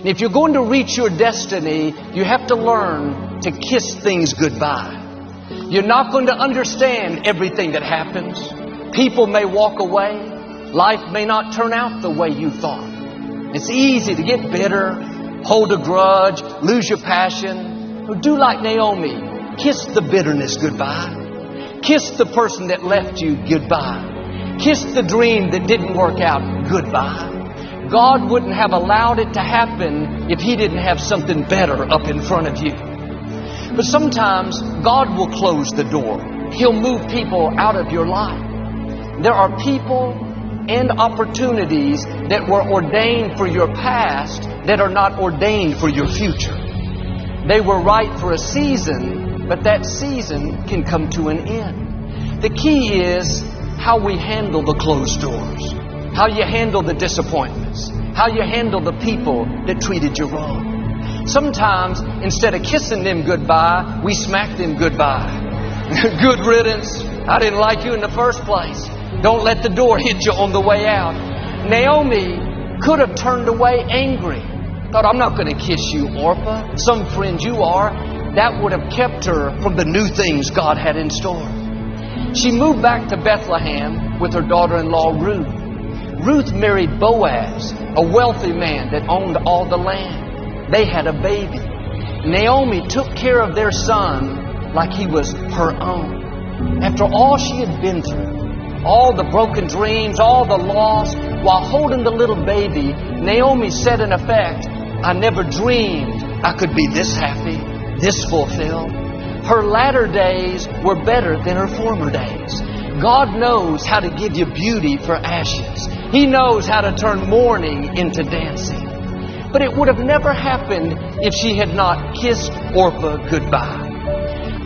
And if you're going to reach your destiny, you have to learn to kiss things goodbye. You're not going to understand everything that happens. People may walk away. Life may not turn out the way you thought. It's easy to get bitter, hold a grudge, lose your passion. Or do like Naomi. Kiss the bitterness goodbye. Kiss the person that left you goodbye. Kiss the dream that didn't work out goodbye. God wouldn't have allowed it to happen if He didn't have something better up in front of you. But sometimes God will close the door. He'll move people out of your life. There are people and opportunities that were ordained for your past that are not ordained for your future. They were right for a season, but that season can come to an end. The key is how we handle the closed doors, how you handle the disappointments, how you handle the people that treated you wrong. Sometimes, instead of kissing them goodbye, we smack them goodbye. Good riddance. I didn't like you in the first place. Don't let the door hit you on the way out. Naomi could have turned away angry. Thought, I'm not going to kiss you, Orpah. Some friend you are. That would have kept her from the new things God had in store. She moved back to Bethlehem with her daughter-in-law, Ruth. Ruth married Boaz, a wealthy man that owned all the land. They had a baby. Naomi took care of their son like he was her own. After all she had been through, all the broken dreams, all the loss, while holding the little baby, Naomi said in effect, I never dreamed I could be this happy, this fulfilled. Her latter days were better than her former days. God knows how to give you beauty for ashes. He knows how to turn mourning into dancing. But it would have never happened if she had not kissed Orpah goodbye.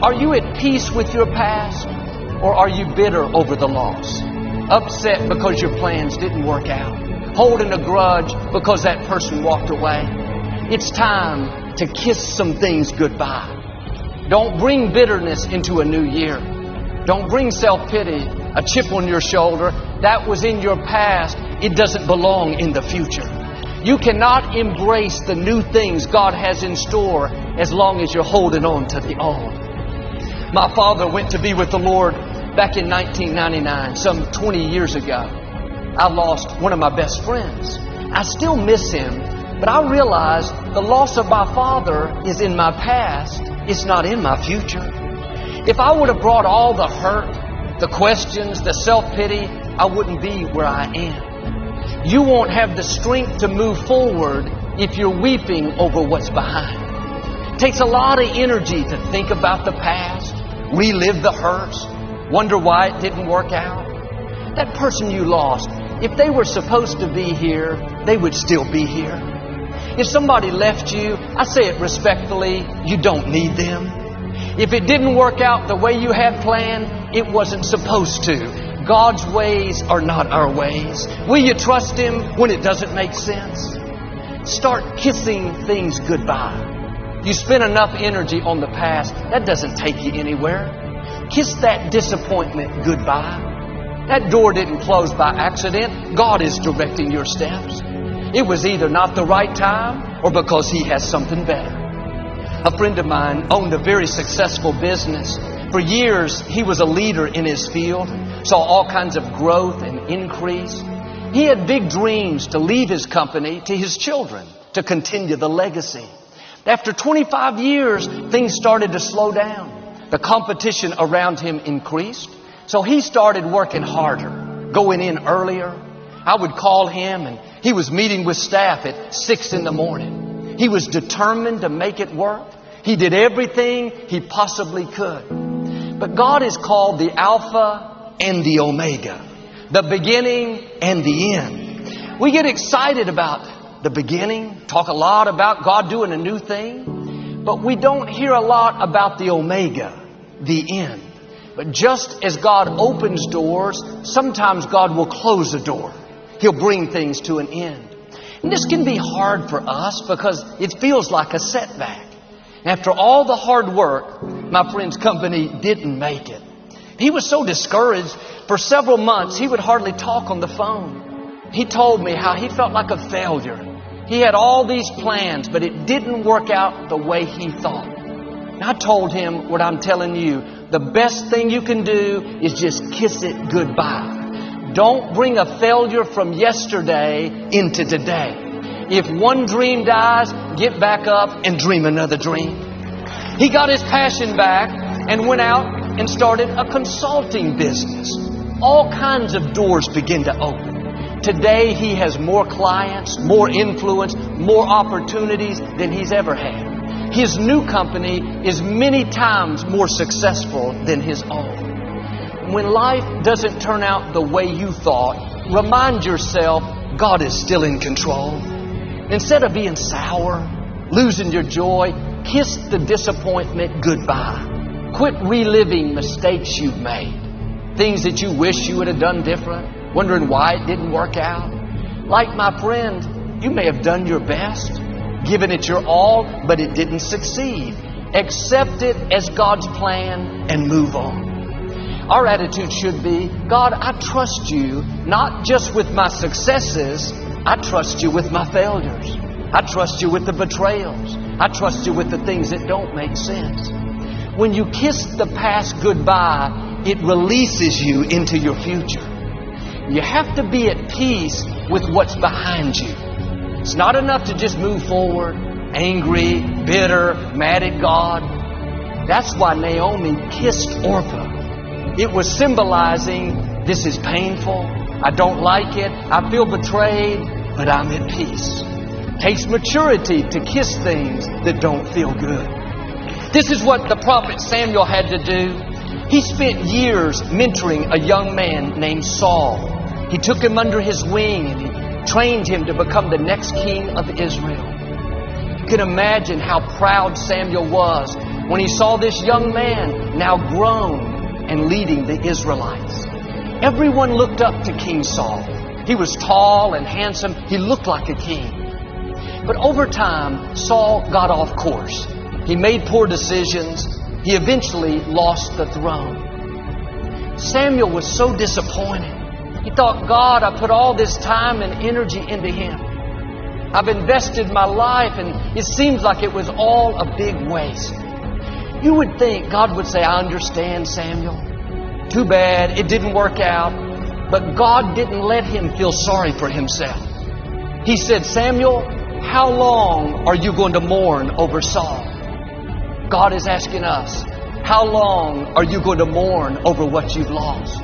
Are you at peace with your past? Or are you bitter over the loss? Upset because your plans didn't work out? Holding a grudge because that person walked away? It's time to kiss some things goodbye. Don't bring bitterness into a new year. Don't bring self-pity, a chip on your shoulder. That was in your past. It doesn't belong in the future. You cannot embrace the new things God has in store as long as you're holding on to the old. My father went to be with the Lord back in 1999, some 20 years ago. I lost one of my best friends. I still miss him, but I realize the loss of my father is in my past. It's not in my future. If I would have brought all the hurt, the questions, the self-pity, I wouldn't be where I am. You won't have the strength to move forward if you're weeping over what's behind. It takes a lot of energy to think about the past, relive the hurts, wonder why it didn't work out. That person you lost, if they were supposed to be here, they would still be here. If somebody left you, I say it respectfully, you don't need them. If it didn't work out the way you had planned, it wasn't supposed to. God's ways are not our ways. Will you trust Him when it doesn't make sense? Start kissing things goodbye. You spend enough energy on the past, that doesn't take you anywhere. Kiss that disappointment goodbye. That door didn't close by accident. God is directing your steps. It was either not the right time or because He has something better. A friend of mine owned a very successful business. For years, he was a leader in his field, saw all kinds of growth and increase. He had big dreams to leave his company to his children to continue the legacy. After 25 years, things started to slow down. The competition around him increased. So he started working harder, going in earlier. I would call him and he was meeting with staff at 6 in the morning. He was determined to make it work. He did everything he possibly could. But God is called the Alpha and the Omega, the beginning and the end. We get excited about the beginning, talk a lot about God doing a new thing, but we don't hear a lot about the Omega, the end. But just as God opens doors, sometimes God will close a door. He'll bring things to an end. And this can be hard for us because it feels like a setback. After all the hard work, my friend's company didn't make it. He was so discouraged. For several months, he would hardly talk on the phone. He told me how he felt like a failure. He had all these plans, but it didn't work out the way he thought. And I told him what I'm telling you. The best thing you can do is just kiss it goodbye. Don't bring a failure from yesterday into today. If one dream dies, get back up and dream another dream. He got his passion back and went out and started a consulting business. All kinds of doors begin to open. Today he has more clients, more influence, more opportunities than he's ever had. His new company is many times more successful than his own. When life doesn't turn out the way you thought, remind yourself God is still in control. Instead of being sour, losing your joy, kiss the disappointment goodbye. Quit reliving mistakes you've made. Things that you wish you would have done different, wondering why it didn't work out. Like my friend, you may have done your best, given it your all, but it didn't succeed. Accept it as God's plan and move on. Our attitude should be, God, I trust you not just with my successes, I trust you with my failures. I trust you with the betrayals. I trust you with the things that don't make sense. When you kiss the past goodbye, it releases you into your future. You have to be at peace with what's behind you. It's not enough to just move forward, angry, bitter, mad at God. That's why Naomi kissed Orpah. It was symbolizing, this is painful, I don't like it, I feel betrayed, but I'm at peace. It takes maturity to kiss things that don't feel good. This is what the prophet Samuel had to do. He spent years mentoring a young man named Saul. He took him under his wing and he trained him to become the next king of Israel. You can imagine how proud Samuel was when he saw this young man now grown and leading the Israelites. Everyone looked up to King Saul. He was tall and handsome. He looked like a king. But over time, Saul got off course. He made poor decisions. He eventually lost the throne. Samuel was so disappointed. He thought, God, I put all this time and energy into him. I've invested my life and it seems like it was all a big waste. You would think God would say, I understand, Samuel. Too bad, it didn't work out. But God didn't let him feel sorry for himself. He said, Samuel, how long are you going to mourn over Saul? God is asking us, how long are you going to mourn over what you've lost?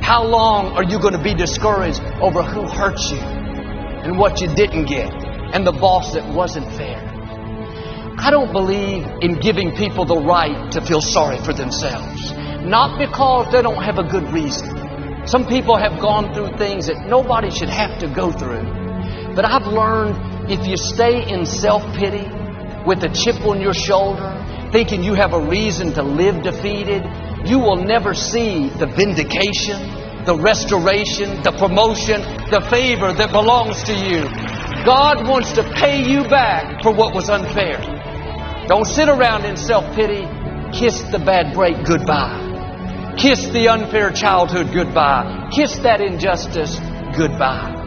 How long are you going to be discouraged over who hurt you and what you didn't get and the boss that wasn't fair? I don't believe in giving people the right to feel sorry for themselves. Not because they don't have a good reason. Some people have gone through things that nobody should have to go through. But I've learned if you stay in self-pity with a chip on your shoulder, thinking you have a reason to live defeated, you will never see the vindication, the restoration, the promotion, the favor that belongs to you. God wants to pay you back for what was unfair. Don't sit around in self-pity. Kiss the bad break goodbye. Kiss the unfair childhood goodbye. Kiss that injustice goodbye.